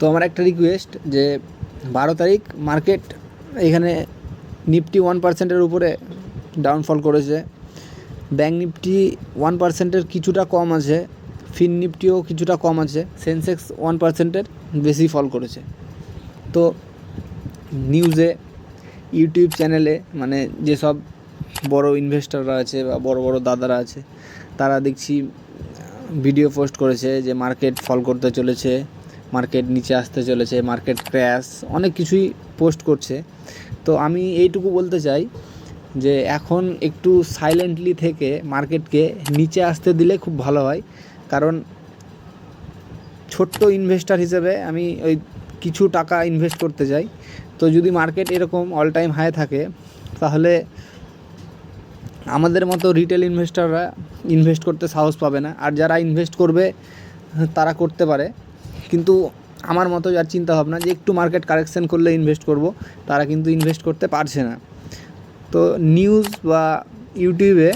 তো আমার একটা রিকোয়েস্ট যে 12 তারিখ মার্কেট এখানে নিফটি 1%-এর উপরে ডাউনফল করেছে, ব্যাঙ্ক নিফটি 1%-এর কিছুটা কম আছে, ফিন নিফটিও কিছুটা কম আছে, সেন্সেক্স 1%-এর বেশি ফল করেছে। তো নিউজে, ইউটিউব চ্যানেলে মানে যেসব বড় ইনভেস্টররা আছে বা বড় বড় দাদারা আছে তারা দেখছি ভিডিও পোস্ট করেছে যে মার্কেট ফল করতে চলেছে, মার্কেট নিচে আসতে চলেছে, মার্কেট ক্র্যাশ, অনেক কিছুই পোস্ট করছে। তো আমি এইটুকু বলতে চাই যে এখন একটু সাইলেন্টলি থেকে মার্কেটকে নিচে আসতে দিলে খুব ভালো হয়। কারণ ছোট্ট ইনভেস্টার হিসেবে আমি ওই কিছু টাকা ইনভেস্ট করতে চাই। তো যদি মার্কেট এরকম অল টাইম হাই থাকে তাহলে আমাদের মতো রিটেল ইনভেস্টররা ইনভেস্ট করতে সাহস পাবে না। আর যারা ইনভেস্ট করবে তারা করতে পারে, কিন্তু আমার মতো যার চিন্তা ভাবনা যে একটু মার্কেট কারেকশন করলে ইনভেস্ট করব, তারা কিন্তু ইনভেস্ট করতে পারছে না। তো নিউজ বা ইউটিউবে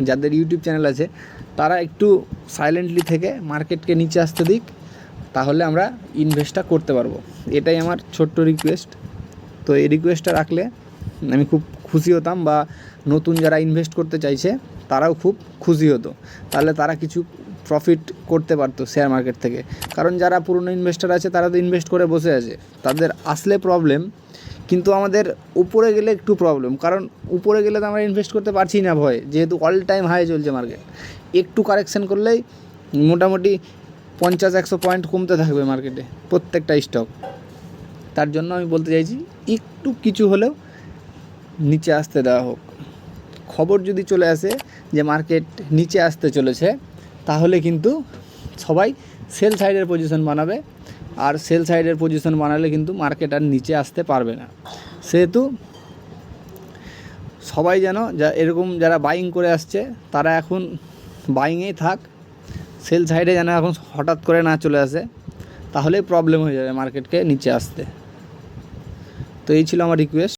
যাদের ইউটিউব চ্যানেল আছে তারা একটু সাইলেন্টলি থেকে মার্কেটকে নিচে আসতে দিক, তাহলে আমরা ইনভেস্টটা করতে পারবো। এটাই আমার ছোট্ট রিকোয়েস্ট। তো এই রিকোয়েস্টটা রাখলে আমি খুব খুশি হতাম, বা নতুন যারা ইনভেস্ট করতে চাইছে তারাও খুব খুশি হতো, তাহলে তারা কিছু প্রফিট করতে পারতো শেয়ার মার্কেট থেকে। কারণ যারা পুরনো ইনভেস্টার আছে তারা তো ইনভেস্ট করে বসে আছে, তাদের আসলে প্রবলেম, কিন্তু আমাদের উপরে গেলে একটু প্রবলেম। কারণ উপরে গেলে তো আমরা ইনভেস্ট করতে পারছি না ভয়, যেহেতু অল টাইম হাই চলছে মার্কেট। একটু কারেকশন করলেই মোটামুটি 50-100 পয়েন্ট কমতে থাকবে মার্কেটে প্রত্যেকটা স্টক। তার জন্য আমি বলতে চাইছি একটু কিছু হলেও নিচে আসতে দেওয়া হোক। খবর যদি চলে আসে যে মার্কেট নিচে আসতে চলেছে, তাহলে কিন্তু সবাই সেল সাইডের পজিশন বানাবে, আর সেল সাইডের পজিশন বানালে কিন্তু মার্কেট আর নিচে আসতে পারবে না। সেহেতু সবাই যেন এরকম যারা বাইং করে আসছে তারা এখন বাইংয়েই থাক, সেল সাইডে যেন এখন হঠাৎ করে না চলে আসে, তাহলেই প্রবলেম হয়ে যাবে মার্কেটকে নিচে আসতে। তো এই ছিল আমার রিকোয়েস্ট।